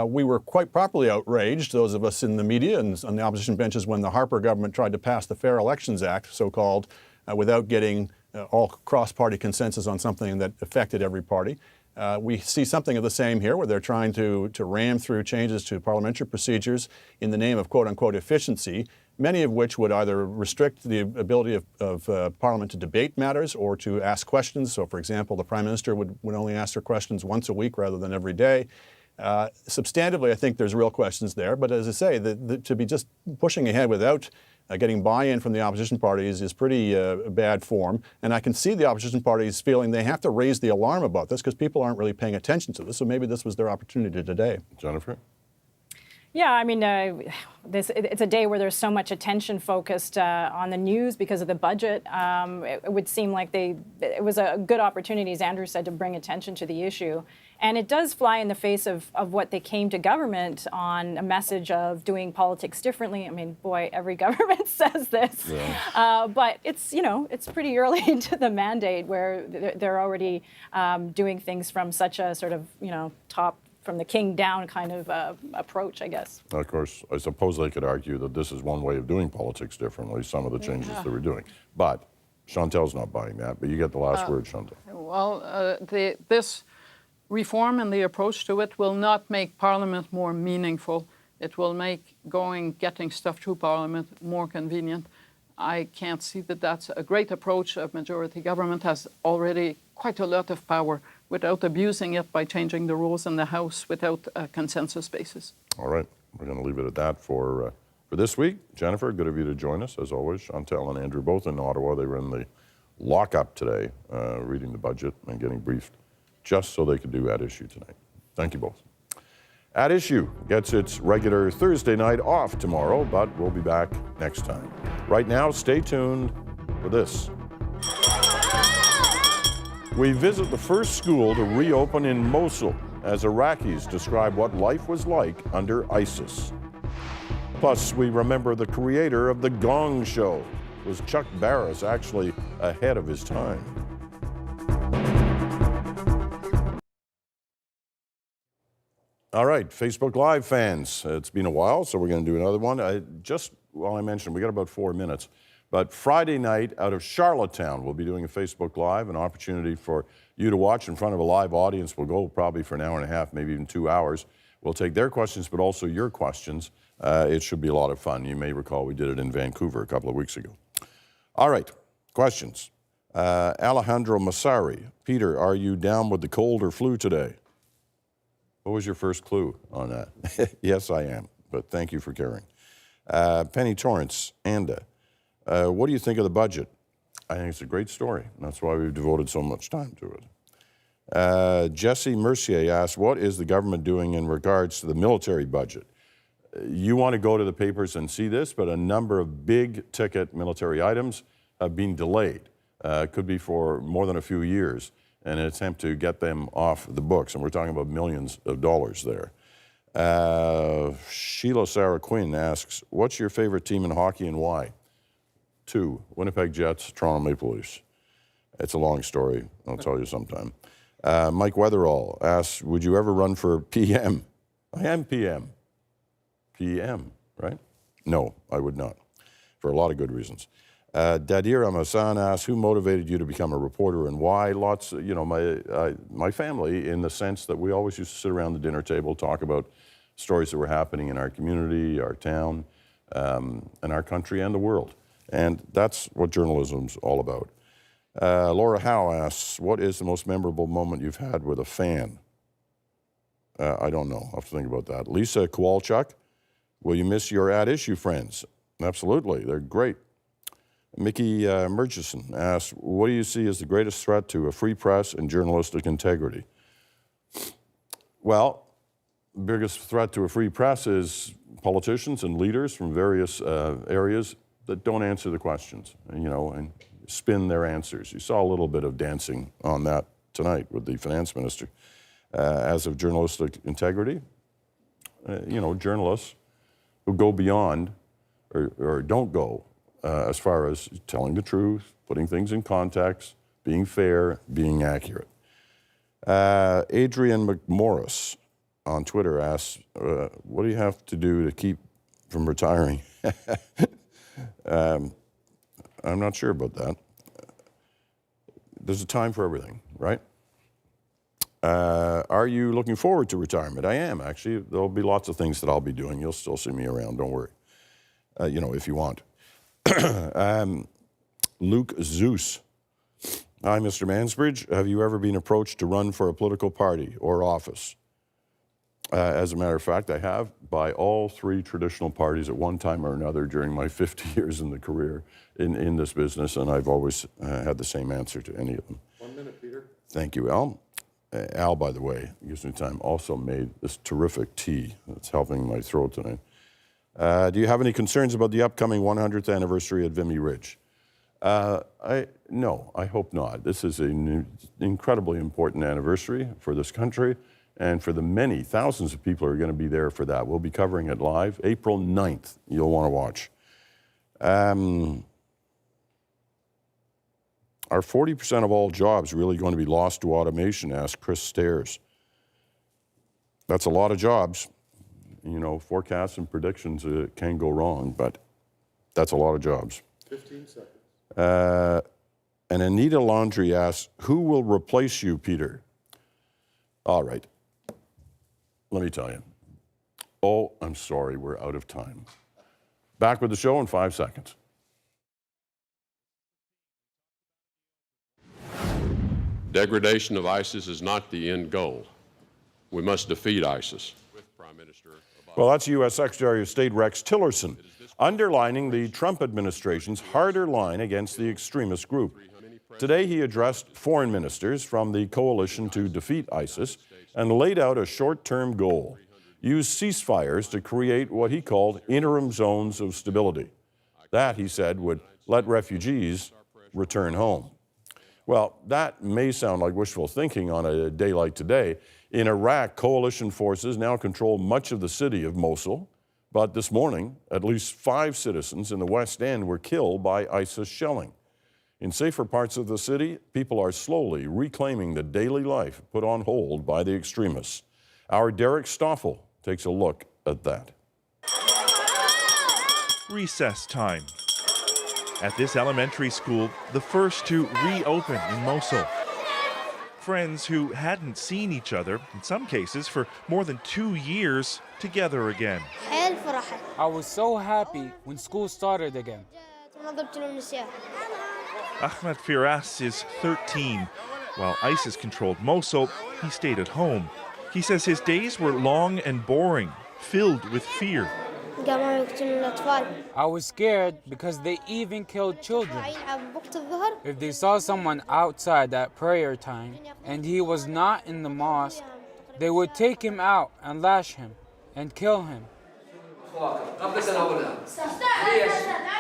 [SPEAKER 4] We were quite properly outraged, those of us in the media and on the opposition benches, when the Harper government tried to pass the Fair Elections Act, so-called, without getting all cross-party consensus on something that affected every party. We see something of the same here, where they're trying to ram through changes to parliamentary procedures in the name of quote-unquote efficiency, many of which would either restrict the ability of Parliament to debate matters or to ask questions. So, for example, the Prime Minister would only ask her questions once a week rather than every day. Substantively, I think there's real questions there. But as I say, to be just pushing ahead without getting buy-in from the opposition parties is pretty bad form. And I can see the opposition parties feeling they have to raise the alarm about this because people aren't really paying attention to this. So maybe this was their opportunity today.
[SPEAKER 1] Jennifer?
[SPEAKER 9] Yeah, I mean, it's a day where there's so much attention focused on the news because of the budget. It would seem like it was a good opportunity, as Andrew said, to bring attention to the issue. And it does fly in the face of what they came to government on, a message of doing politics differently. I mean, boy, every government says this. Yeah. But it's, it's pretty early into the mandate where they're already doing things from such a sort of, top from the king down kind of approach, I guess.
[SPEAKER 1] Of course, I suppose they could argue that this is one way of doing politics differently, some of the changes that we're doing. But Chantel's not buying that, but you get the last word, Chantel.
[SPEAKER 7] Well, this reform and the approach to it will not make Parliament more meaningful. It will make getting stuff through Parliament more convenient. I can't see that that's a great approach. A majority government has already quite a lot of power without abusing it by changing the rules in the House without a consensus basis.
[SPEAKER 1] All right, we're going to leave it at that for this week. Jennifer, good of you to join us, as always. Chantel and Andrew both in Ottawa. They were in the lockup today, reading the budget and getting briefed just so they could do At Issue tonight. Thank you both. At Issue gets its regular Thursday night off tomorrow, but we'll be back next time. Right now, stay tuned for this. We visit the first school to reopen in Mosul as Iraqis describe what life was like under ISIS. Plus, we remember the creator of The Gong Show. Was Chuck Barris actually ahead of his time? All right, Facebook Live fans, it's been a while, so we're going to do another one. I mentioned, we got about 4 minutes. But Friday night out of Charlottetown, we'll be doing a Facebook Live, an opportunity for you to watch in front of a live audience. We'll go probably for an hour and a half, maybe even 2 hours. We'll take their questions, but also your questions. It should be a lot of fun. You may recall we did it in Vancouver a couple of weeks ago. All right, questions. Alejandro Massari. Peter, are you down with the cold or flu today? What was your first clue on that? Yes, I am, but thank you for caring. Penny Torrance, Anda. What do you think of the budget? I think it's a great story. That's why we've devoted so much time to it. Jesse Mercier asks, what is the government doing in regards to the military budget? You want to go to the papers and see this, but a number of big-ticket military items have been delayed. Could be for more than a few years in an attempt to get them off the books, and we're talking about millions of dollars there. Sheila Sarah Quinn asks, what's your favorite team in hockey and why? 2, Winnipeg Jets, Toronto Maple Leafs. It's a long story. I'll tell you sometime. Mike Weatherall asks, would you ever run for PM? I am PM. PM, right? No, I would not, for a lot of good reasons. Dadir Amasan asks, who motivated you to become a reporter and why? Lots, my family, in the sense that we always used to sit around the dinner table, talk about stories that were happening in our community, our town, and our country and the world. And that's what journalism's all about. Laura Howe asks, what is the most memorable moment you've had with a fan? I don't know. I'll have to think about that. Lisa Kowalchuk, will you miss your At Issue friends? Absolutely. They're great. Mickey Murchison asks, what do you see as the greatest threat to a free press and journalistic integrity? Well, the biggest threat to a free press is politicians and leaders from various areas that don't answer the questions, and spin their answers. You saw a little bit of dancing on that tonight with the finance minister. As of journalistic integrity, journalists who go beyond or don't go as far as telling the truth, putting things in context, being fair, being accurate. Adrian McMorris on Twitter asks, what do you have to do to keep from retiring? I'm not sure about that. there's a time for everything, right? Are you looking forward to retirement? I am, actually. There'll be lots of things that I'll be doing. You'll still see me around, don't worry. If you want. Luke Zeus. Hi, Mr. Mansbridge. Have you ever been approached to run for a political party or office? As a matter of fact, I have, by all three traditional parties at one time or another during my 50 years in the career in this business, and I've always had the same answer to any of them.
[SPEAKER 12] 1 minute, Peter.
[SPEAKER 1] Thank you, Al. Al, by the way, gives me time, also made this terrific tea that's helping my throat tonight. Do you have any concerns about the upcoming 100th anniversary at Vimy Ridge? No, I hope not. This is an incredibly important anniversary for this country and for the many thousands of people who are going to be there for that. We'll be covering it live. April 9th, you'll want to watch. Are 40% of all jobs really going to be lost to automation, asked Chris Stairs. That's a lot of jobs. Forecasts and predictions can go wrong, but that's a lot of jobs.
[SPEAKER 12] 15 seconds.
[SPEAKER 1] And Anita Laundrie asks, who will replace you, Peter? All right. Let me tell you. Oh, I'm sorry, we're out of time. Back with the show in 5 seconds.
[SPEAKER 13] Degradation of ISIS is not the end goal. We must defeat ISIS.
[SPEAKER 1] Well, that's U.S. Secretary of State Rex Tillerson, underlining the Trump administration's harder line against the extremist group. Today, he addressed foreign ministers from the coalition to defeat ISIS and laid out a short-term goal: use ceasefires to create what he called interim zones of stability. That, he said, would let refugees return home. Well, that may sound like wishful thinking on a day like today. In Iraq, coalition forces now control much of the city of Mosul, but this morning, at least 5 citizens in the West End were killed by ISIS shelling. In safer parts of the city, people are slowly reclaiming the daily life put on hold by the extremists. Our Derek Stoffel takes a look at that.
[SPEAKER 14] Recess time. At this elementary school, the first to reopen in Mosul. Friends who hadn't seen each other, in some cases for more than 2 years, together again.
[SPEAKER 15] I was so happy when school started again.
[SPEAKER 14] Ahmed Firas is 13. While ISIS controlled Mosul, he stayed at home. He says his days were long and boring, filled with fear.
[SPEAKER 15] I was scared because they even killed children. If they saw someone outside at prayer time and he was not in the mosque, they would take him out and lash him and kill him.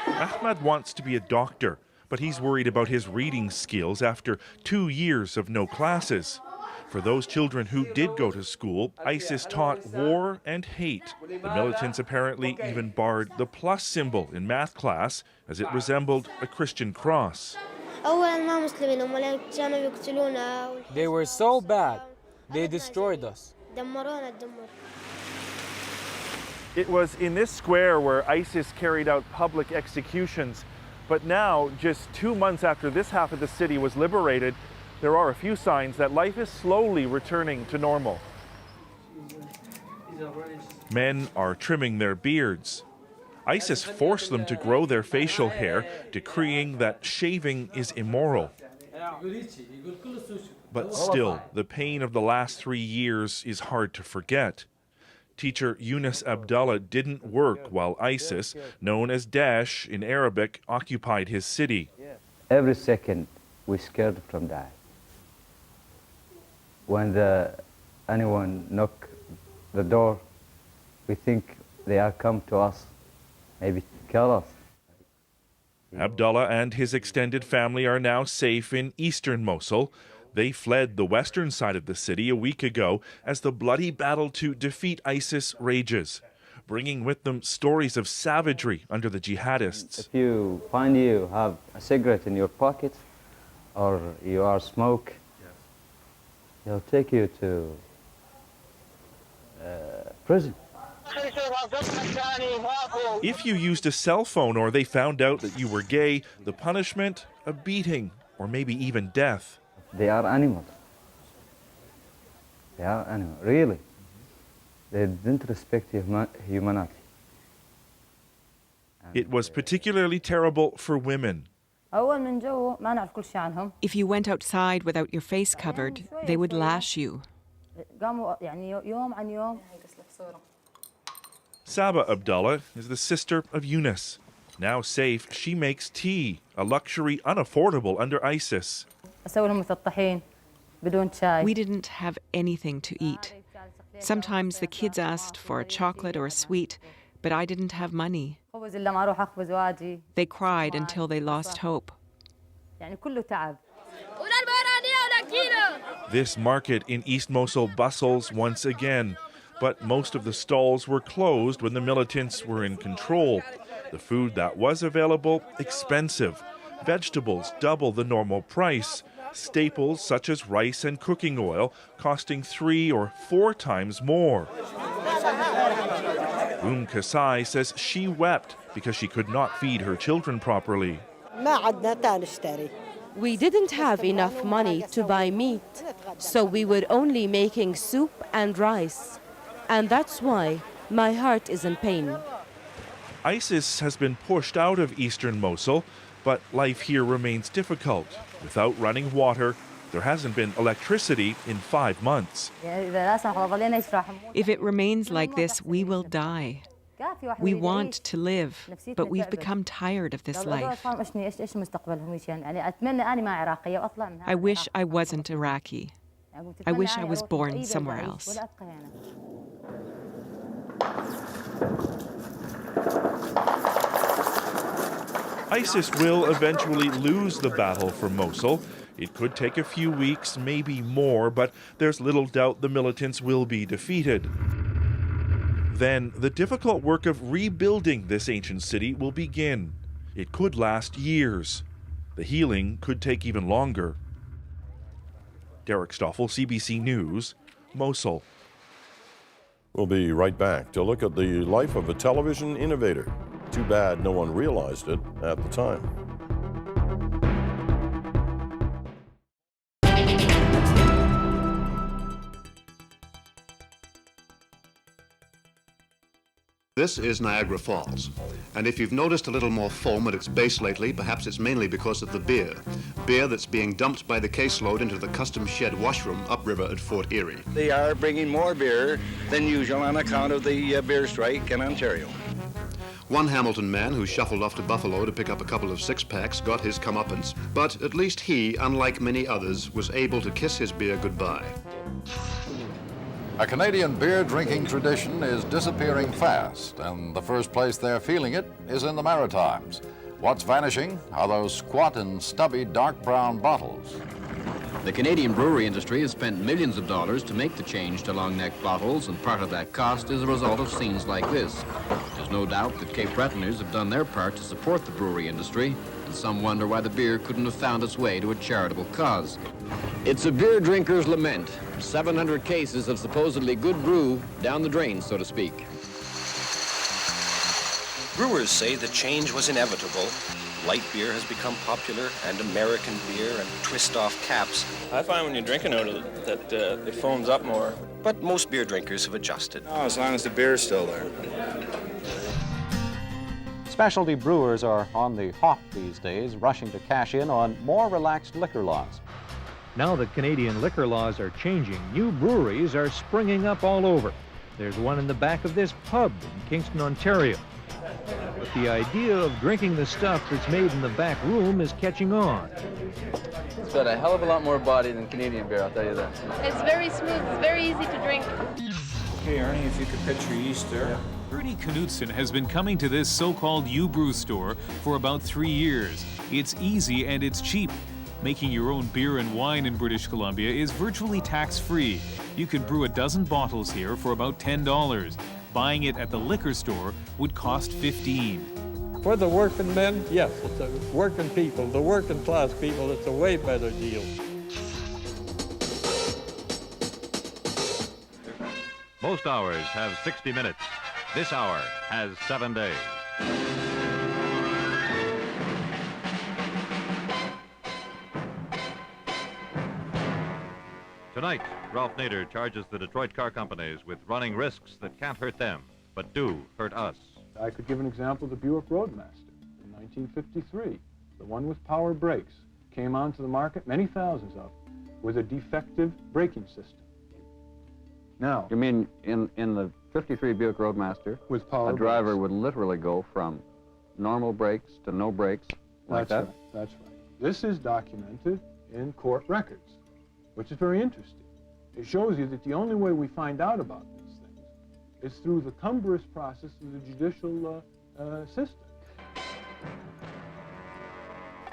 [SPEAKER 14] Ahmed wants to be a doctor, but he's worried about his reading skills after 2 years of no classes. For those children who did go to school, ISIS taught war and hate. The militants apparently even barred the plus symbol in math class, as it resembled a Christian cross.
[SPEAKER 15] They were so bad, they destroyed us.
[SPEAKER 14] It was in this square where ISIS carried out public executions. But now, just 2 months after this half of the city was liberated, there are a few signs that life is slowly returning to normal. Men are trimming their beards. ISIS forced them to grow their facial hair, decreeing that shaving is immoral. But still, the pain of the last 3 years is hard to forget. Teacher Yunus Abdullah didn't work while ISIS, known as Daesh in Arabic, occupied his city.
[SPEAKER 16] Every second we're scared from that. When anyone knock the door, we think they are come to us, maybe kill us.
[SPEAKER 14] Abdullah and his extended family are now safe in eastern Mosul. They fled the western side of the city a week ago as the bloody battle to defeat ISIS rages, bringing with them stories of savagery under the jihadists.
[SPEAKER 16] If you find you have a cigarette in your pocket or you are smoke, they'll take you to prison.
[SPEAKER 14] If you used a cell phone or they found out that you were gay, the punishment, a beating. or maybe even death.
[SPEAKER 16] They are animals. They are animals, really. They didn't respect humanity.
[SPEAKER 14] It was particularly terrible for women.
[SPEAKER 11] If you went outside without your face covered, they would lash you.
[SPEAKER 14] Saba Abdullah is the sister of Eunice. Now safe, she makes tea, a luxury unaffordable under ISIS.
[SPEAKER 11] We didn't have anything to eat. Sometimes the kids asked for a chocolate or a sweet, but I didn't have money. They cried until they lost hope.
[SPEAKER 14] This market in East Mosul bustles once again, but most of the stalls were closed when the militants were in control. The food that was available, expensive. Vegetables double the normal price. Staples such as rice and cooking oil costing 3 or 4 times more. Kasai says she wept because she could not feed her children properly.
[SPEAKER 12] We didn't have enough money to buy meat, so we were only making soup and rice. And that's why my heart is in pain.
[SPEAKER 14] ISIS has been pushed out of eastern Mosul, but life here remains difficult. Without running water, there hasn't been electricity in 5 months.
[SPEAKER 11] If it remains like this, we will die. We want to live, but we've become tired of this life. I wish I wasn't Iraqi. I wish I was born somewhere else.
[SPEAKER 14] ISIS will eventually lose the battle for Mosul. It could take a few weeks, maybe more, but there's little doubt the militants will be defeated. Then the difficult work of rebuilding this ancient city will begin. It could last years. The healing could take even longer. Derek Stoffel, CBC News, Mosul.
[SPEAKER 1] We'll be right back to look at the life of a television innovator. Too bad no one realized it at the time.
[SPEAKER 17] This is Niagara Falls, and if you've noticed a little more foam at its base lately, perhaps it's mainly because of the beer. Beer that's being dumped by the caseload into the custom shed washroom upriver at Fort Erie.
[SPEAKER 19] They are bringing more beer than usual on account of the beer strike in Ontario.
[SPEAKER 17] One Hamilton man who shuffled off to Buffalo to pick up a couple of six-packs got his comeuppance, but at least he, unlike many others, was able to kiss his beer goodbye.
[SPEAKER 20] A Canadian beer drinking tradition is disappearing fast, and the first place they're feeling it is in the Maritimes. What's vanishing are those squat and stubby dark brown bottles.
[SPEAKER 26] The Canadian brewery industry has spent millions of dollars to make the change to long-neck bottles, and part of that cost is a result of scenes like this. There's no doubt that Cape Bretoners have done their part to support the brewery industry, and some wonder why the beer couldn't have found its way to a charitable cause. It's a beer drinker's lament. 700 cases of supposedly good brew down the drain, so to speak.
[SPEAKER 27] Brewers say the change was inevitable. Light beer has become popular, and American beer and twist-off caps.
[SPEAKER 28] I find when you're drinking out of it that it foams up more.
[SPEAKER 27] But most beer drinkers have adjusted.
[SPEAKER 28] Oh, as long as the beer's still there.
[SPEAKER 29] Specialty brewers are on the hop these days, rushing to cash in on more relaxed liquor laws.
[SPEAKER 30] Now that Canadian liquor laws are changing, new breweries are springing up all over. There's one in the back of this pub in Kingston, Ontario. But the idea of drinking the stuff that's made in the back room is catching on.
[SPEAKER 31] It's got a hell of a lot more body than Canadian beer, I'll tell you that.
[SPEAKER 32] It's very smooth, it's very easy to drink.
[SPEAKER 28] Okay, Arnie, if you could picture yeast there. Yeah.
[SPEAKER 33] Bernie Knudsen has been coming to this so-called U-Brew store for about 3 years. It's easy and it's cheap. Making your own beer and wine in British Columbia is virtually tax-free. You can brew a dozen bottles here for about $10. Buying it at the liquor store would cost $15.
[SPEAKER 34] For the working men, yes, it's the working people, the working class people, it's a way better deal.
[SPEAKER 35] Most hours have 60 minutes. This hour has 7 days. Tonight, Ralph Nader charges the Detroit car companies with running risks that can't hurt them, but do hurt us.
[SPEAKER 2] I could give an example of the Buick Roadmaster in 1953. The one with power brakes came onto the market, many thousands of them, with a defective braking system. Now,
[SPEAKER 29] You mean in the 53 Buick Roadmaster,
[SPEAKER 2] with power
[SPEAKER 29] a driver
[SPEAKER 2] brakes.
[SPEAKER 29] would literally go from normal brakes to no brakes like that?
[SPEAKER 2] That's right. This is documented in court records, which is very interesting. It shows you that the only way we find out about these things is through the cumbrous process of the judicial system.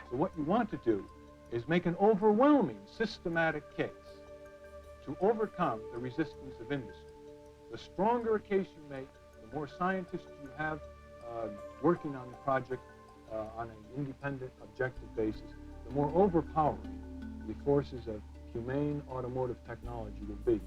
[SPEAKER 2] So what you want to do is make an overwhelming systematic case to overcome the resistance of industry. The stronger a case you make, the more scientists you have working on the project on an independent, objective basis, the more overpowering the forces of humane automotive technology will be.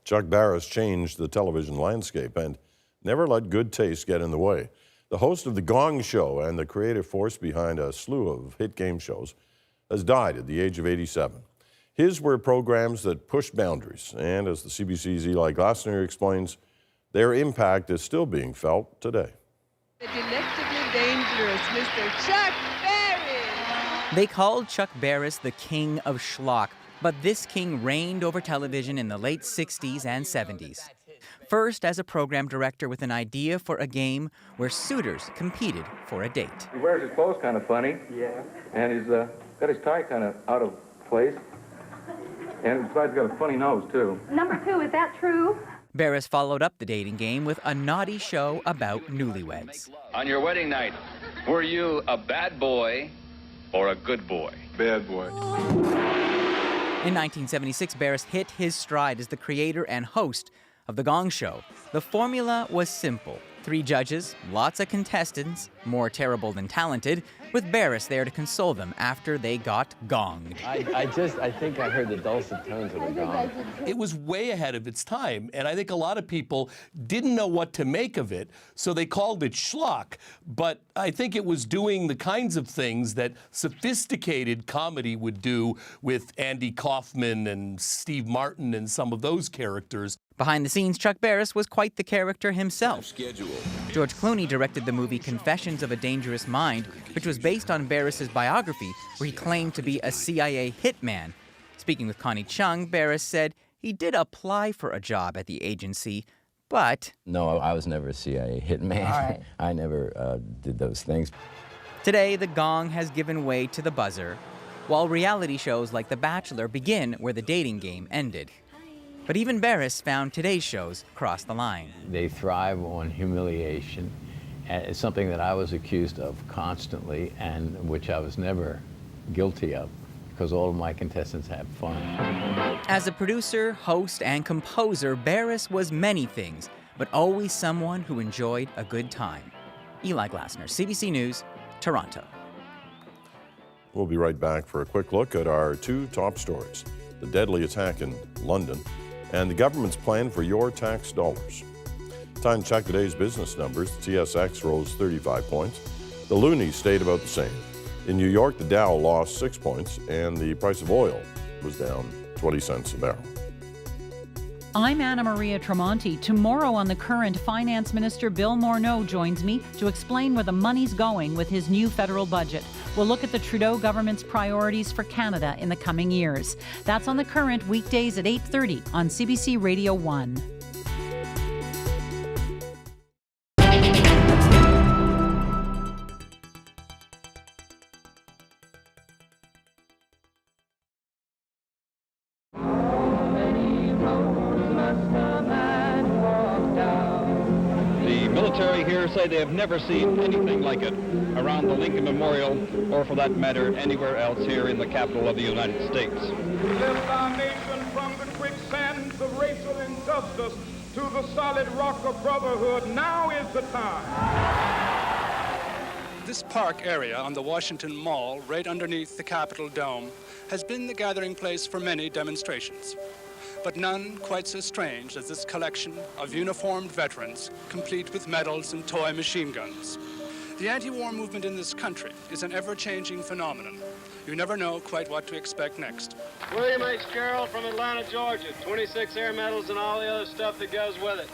[SPEAKER 1] Chuck Barris changed the television landscape and never let good taste get in the way. The host of The Gong Show and the creative force behind a slew of hit game shows has died at the age of 87. His were programs that pushed boundaries, and as the CBC's Eli Glasner explains, their impact is still being felt today.
[SPEAKER 3] The delectably dangerous Mr. Chuck Barris.
[SPEAKER 4] They called Chuck Barris the king of schlock, but this king reigned over television in the late 60s and 70s. First as a program director with an idea for a game where suitors competed for a date.
[SPEAKER 31] He wears his clothes kind of funny. Yeah. And he's got his tie kind of out of place. And besides, he's got a funny nose, too.
[SPEAKER 5] Number 2, is that true?
[SPEAKER 4] Barris followed up the dating game with a naughty show about newlyweds.
[SPEAKER 19] On your wedding night, were you a bad boy or a good boy?
[SPEAKER 31] Bad boy.
[SPEAKER 4] In 1976, Barris hit his stride as the creator and host of The Gong Show. The formula was simple. 3 judges, lots of contestants, more terrible than talented, with Barris there to console them after they got gonged.
[SPEAKER 31] I think I heard the dulcet tones of the gong.
[SPEAKER 6] It was way ahead of its time, and I think a lot of people didn't know what to make of it, so they called it schlock. But I think it was doing the kinds of things that sophisticated comedy would do with Andy Kaufman and Steve Martin and some of those characters.
[SPEAKER 4] Behind the scenes, Chuck Barris was quite the character himself. George Clooney directed the movie Confessions of a Dangerous Mind, which was based on Barris's biography, where he claimed to be a CIA hitman. Speaking with Connie Chung, Barris said he did apply for a job at the agency, but...
[SPEAKER 7] No, I was never a CIA hitman. Right. I never did those things.
[SPEAKER 4] Today, the gong has given way to the buzzer, while reality shows like The Bachelor begin where the dating game ended. But even Barris found today's shows cross the line.
[SPEAKER 7] They thrive on humiliation. It's something that I was accused of constantly and which I was never guilty of because all of my contestants had fun.
[SPEAKER 4] As a producer, host, and composer, Barris was many things, but always someone who enjoyed a good time. Eli Glasner, CBC News, Toronto.
[SPEAKER 1] We'll be right back for a quick look at our 2 top stories: the deadly attack in London and the government's plan for your tax dollars. Time to check today's business numbers. The TSX rose 35 points. The loonie stayed about the same. In New York, the Dow lost 6 points, and the price of oil was down 20 cents a barrel.
[SPEAKER 5] I'm Anna Maria Tremonti. Tomorrow on The Current, Finance Minister Bill Morneau joins me to explain where the money's going with his new federal budget. We'll look at the Trudeau government's priorities for Canada in the coming years. That's on The Current, weekdays at 8:30 on CBC Radio 1.
[SPEAKER 8] Say they have never seen anything like it around the Lincoln Memorial, or for that matter, anywhere else here in the capital of the United States.
[SPEAKER 9] Lift our nation from the quicksands of racial injustice to the solid rock of brotherhood. Now is the time.
[SPEAKER 10] This park area on the Washington Mall, right underneath the Capitol Dome, has been the gathering place for many demonstrations, but none quite so strange as this collection of uniformed veterans, complete with medals and toy machine guns. The anti-war movement in this country is an ever-changing phenomenon. You never know quite what to expect next.
[SPEAKER 11] William H. Carroll from Atlanta, Georgia. 26 air medals and all the other stuff that goes with it.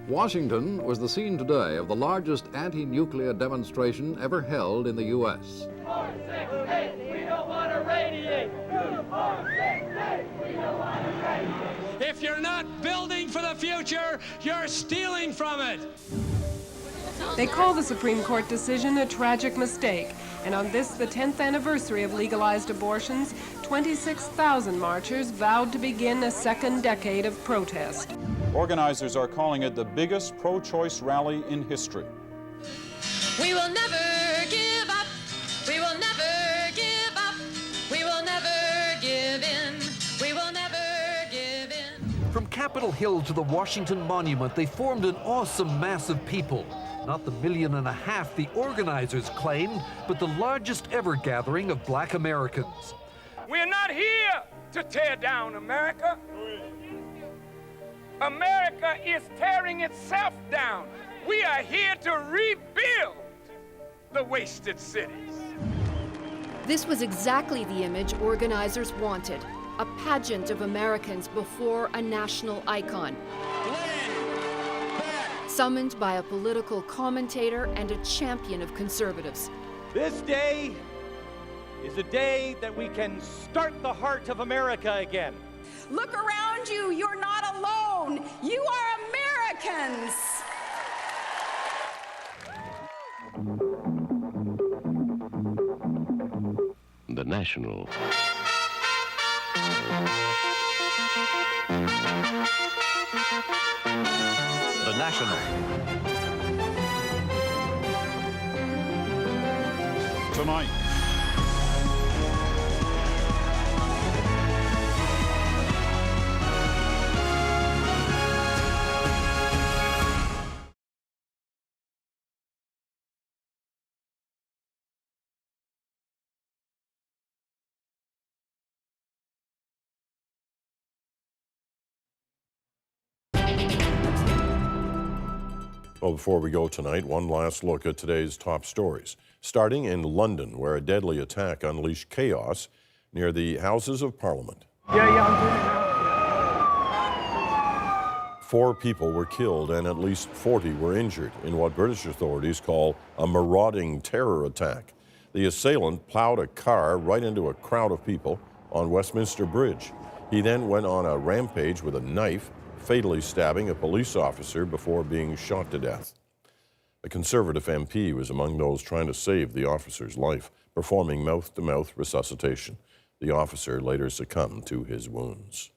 [SPEAKER 20] Washington was the scene today of the largest anti-nuclear demonstration ever held in the U.S.
[SPEAKER 11] 468, we don't want to radiate. 468, we don't want to radiate.
[SPEAKER 12] If you're not building for the future, you're stealing from it.
[SPEAKER 13] They call the Supreme Court decision a tragic mistake. And on this, the 10th anniversary of legalized abortions, 26,000 marchers vowed to begin a second decade of protest.
[SPEAKER 15] Organizers are calling it the biggest pro-choice rally in history.
[SPEAKER 16] We will never give up. We will never give up. We will never give in. We will never give in.
[SPEAKER 18] From Capitol Hill to the Washington Monument, they formed an awesome mass of people. Not the 1.5 million the organizers claimed, but the largest ever gathering of Black Americans.
[SPEAKER 9] We're not here to tear down America. America is tearing itself down. We are here to rebuild the wasted cities.
[SPEAKER 21] This was exactly the image organizers wanted, a pageant of Americans before a national icon. Summoned by a political commentator and a champion of conservatives.
[SPEAKER 22] This day is a day that we can start the heart of America again.
[SPEAKER 23] Look around you, you're not alone. You are Americans.
[SPEAKER 24] The National.
[SPEAKER 20] The National.
[SPEAKER 15] Tonight.
[SPEAKER 1] Well, before we go tonight, one last look at today's top stories. Starting in London, where a deadly attack unleashed chaos near the Houses of Parliament.
[SPEAKER 9] I'm doing it now.
[SPEAKER 1] 4 people were killed and at least 40 were injured in what British authorities call a marauding terror attack. The assailant plowed a car right into a crowd of people on Westminster Bridge. He then went on a rampage with a knife, fatally stabbing a police officer before being shot to death. A Conservative MP was among those trying to save the officer's life, performing mouth-to-mouth resuscitation. The officer later succumbed to his wounds.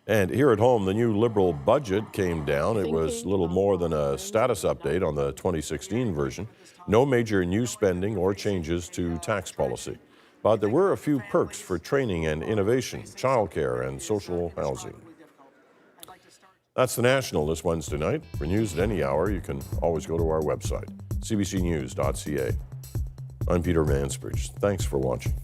[SPEAKER 1] And here at home, the new Liberal budget came down. It was little more than a status update on the 2016 version. No major new spending or changes to tax policy. But there were a few perks for training and innovation, childcare and social housing. That's The National this Wednesday night. For news at any hour, you can always go to our website, cbcnews.ca. I'm Peter Mansbridge. Thanks for watching.